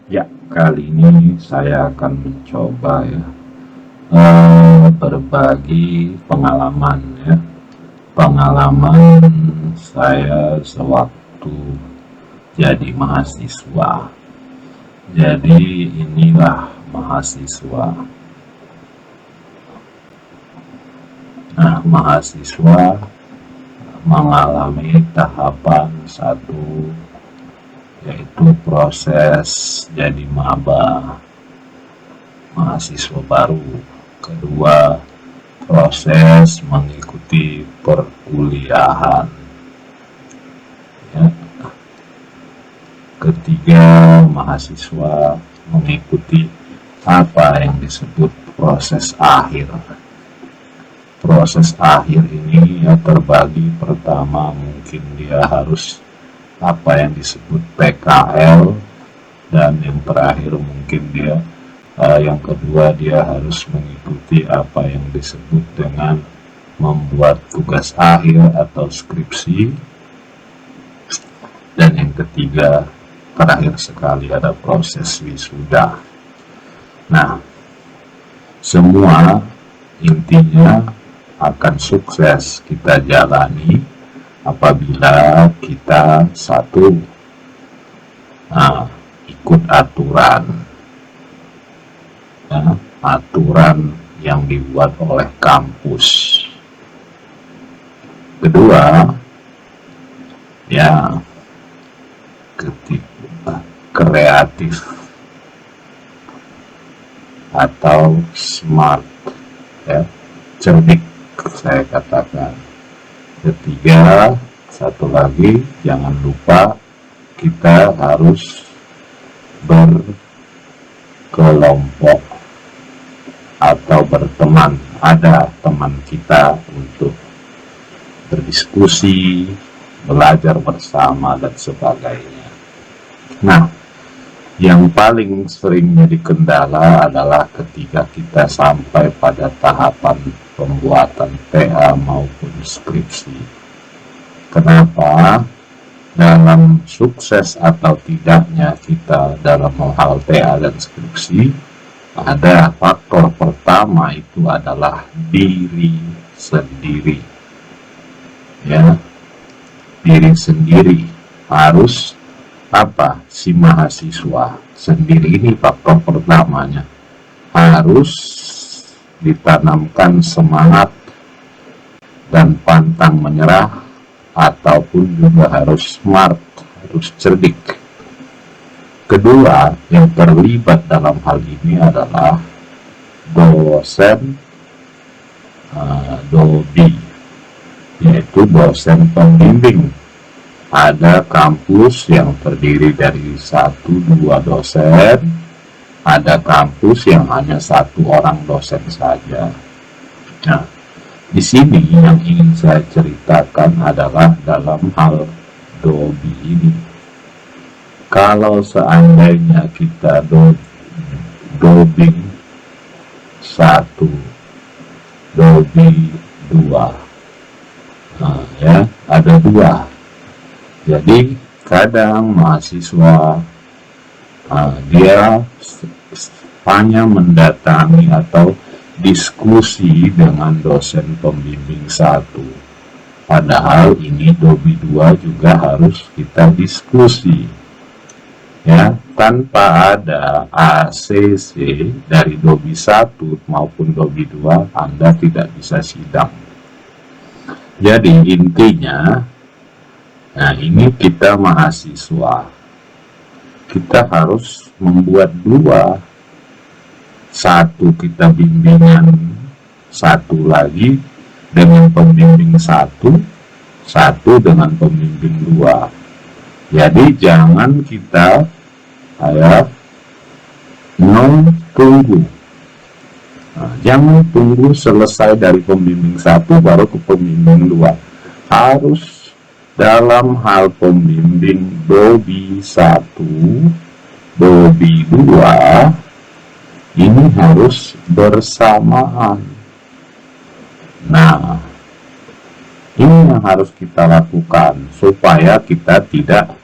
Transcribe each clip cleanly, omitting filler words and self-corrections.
Ya, kali ini saya akan mencoba ya berbagi pengalaman ya. Pengalaman saya sewaktu jadi mahasiswa. Jadi inilah mahasiswa. Nah, mahasiswa mengalami tahapan satu, yaitu proses jadi maba, mahasiswa baru. Kedua, proses mengikuti perkuliahan ya. Ketiga, mahasiswa mengikuti apa yang disebut proses akhir. Proses akhir ini ya terbagi, pertama mungkin dia harus apa yang disebut PKL, dan yang terakhir mungkin dia yang kedua dia harus mengikuti apa yang disebut dengan membuat tugas akhir atau skripsi, dan yang ketiga terakhir sekali ada proses wisuda. Nah, semua intinya akan sukses kita jalani apabila kita satu, ikut aturan ya, aturan yang dibuat oleh kampus. Kedua ya, ketiga kreatif atau smart ya, cerdik saya katakan. Ketiga, satu lagi, jangan lupa kita harus berkelompok atau berteman, ada teman kita untuk berdiskusi, belajar bersama dan sebagainya. Nah, yang paling sering jadi kendala adalah ketika kita sampai pada tahapan pembuatan TA maupun skripsi. Kenapa? Dalam sukses atau tidaknya kita dalam hal TA dan skripsi, ada faktor pertama, itu adalah diri sendiri. Ya, diri sendiri harus apa? Si mahasiswa sendiri ini faktor pertamanya, harus ditanamkan semangat dan pantang menyerah, ataupun juga harus smart, harus cerdik. Kedua, yang terlibat dalam hal ini adalah dosen dobi, yaitu dosen pembimbing. Ada kampus yang terdiri dari 1-2 dosen, ada kampus yang hanya 1 orang dosen saja. Nah, di sini yang ingin saya ceritakan adalah dalam hal dobi ini. Kalau seandainya kita dobing 1, dobi 2, ya ada 2. Jadi kadang mahasiswa dia hanya mendatangi atau diskusi dengan dosen pembimbing 1, padahal ini dobi 2 juga harus kita diskusi ya. Tanpa ada ACC dari dobi 1 maupun dobi 2, Anda tidak bisa sidang. Jadi intinya, nah ini kita mahasiswa, kita harus membuat 2, 1 kita bimbingan, 1 lagi dengan pembimbing 1 dengan pembimbing 2. Jadi jangan kita tunggu, jangan tunggu selesai dari pembimbing 1 baru ke pembimbing 2. Harus dalam hal pembimbing dobi 1, dobi 2 ini harus bersamaan. Nah, ini yang harus kita lakukan supaya kita tidak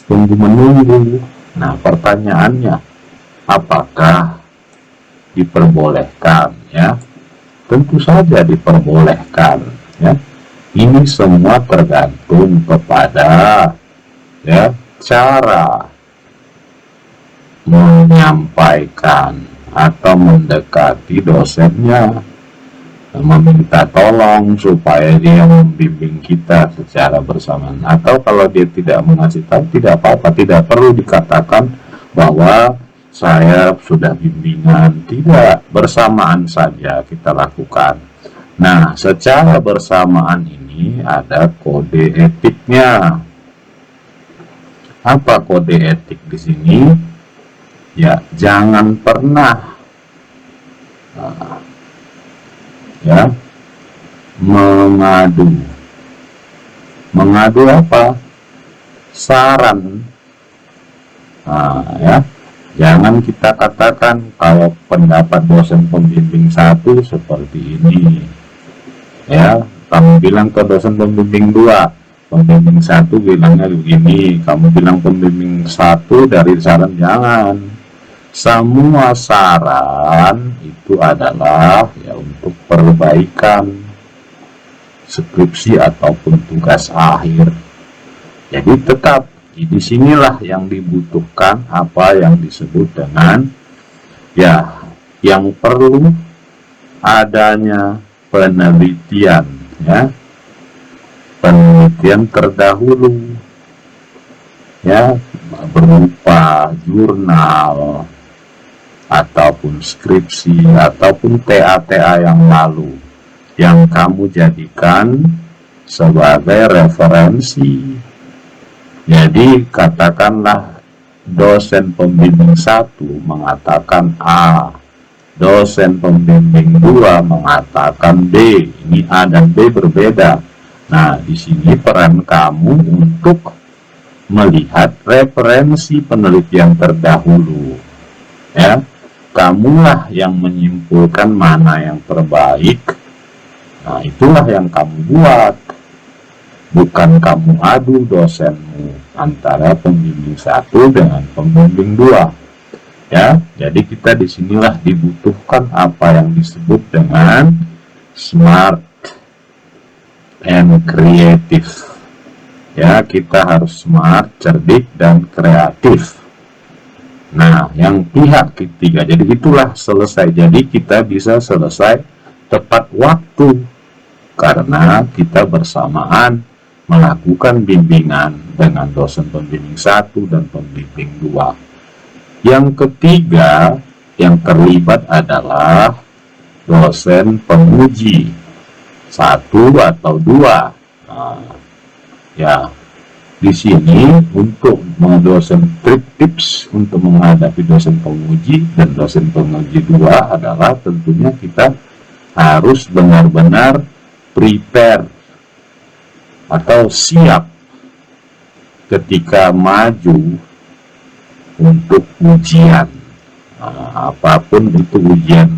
tunggu menunggu Nah, pertanyaannya, apakah diperbolehkan? Ya, tentu saja diperbolehkan. Ya, ini semua tergantung kepada ya cara menyampaikan atau mendekati dosennya, meminta tolong supaya dia membimbing kita secara bersamaan. Atau kalau dia tidak mengasih tahu, tidak apa-apa, tidak perlu dikatakan bahwa saya sudah bimbingan, tidak, bersamaan saja kita lakukan. Nah, secara bersamaan ini ada kode etiknya. Apa kode etik di sini? Ya, jangan pernah ya mengadu apa? Saran. Ya, jangan kita katakan kalau pendapat dosen pembimbing satu seperti ini, ya kamu bilang ke dosen pembimbing dua, pembimbing satu bilangnya begini, kamu bilang pembimbing satu dari saran. Jangan, semua saran itu adalah ya untuk perbaikan skripsi ataupun tugas akhir. Jadi tetap disinilah yang dibutuhkan apa yang disebut dengan ya yang perlu adanya penelitian, ya penelitian terdahulu, ya berupa jurnal ataupun skripsi ataupun TA-TA yang lalu yang kamu jadikan sebagai referensi. Jadi katakanlah dosen pembimbing satu mengatakan A, dosen pembimbing 2 mengatakan B. Ini A dan B berbeda. Nah, di sini peran kamu untuk melihat referensi penelitian terdahulu. Ya, kamulah yang menyimpulkan mana yang terbaik. Nah, itulah yang kamu buat. Bukan kamu adu dosenmu antara pembimbing satu dengan pembimbing 2. Ya, jadi kita disinilah dibutuhkan apa yang disebut dengan smart and creative. Ya, kita harus smart, cerdik, dan kreatif. Nah, yang pihak ketiga, jadi itulah selesai. Jadi kita bisa selesai tepat waktu karena kita bersamaan melakukan bimbingan dengan dosen pembimbing 1 dan pembimbing 2. Yang ketiga yang terlibat adalah dosen penguji 1 atau 2. Nah, ya di sini untuk dosen tips untuk menghadapi dosen penguji dan dosen penguji 2 adalah tentunya kita harus benar-benar prepare atau siap ketika maju untuk ujian. Nah, apapun itu, ujian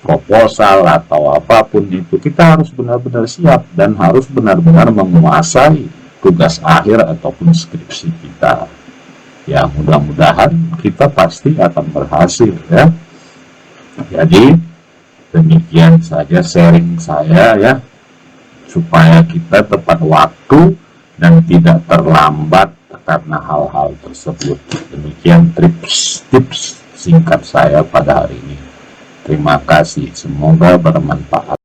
proposal atau apapun itu, kita harus benar-benar siap dan harus benar-benar menguasai tugas akhir ataupun skripsi kita. Ya, mudah-mudahan kita pasti akan berhasil, ya. Jadi demikian saja sharing saya, ya, supaya kita tepat waktu dan tidak terlambat karena hal-hal tersebut. Demikian tips singkat saya pada hari ini. Terima kasih, semoga bermanfaat.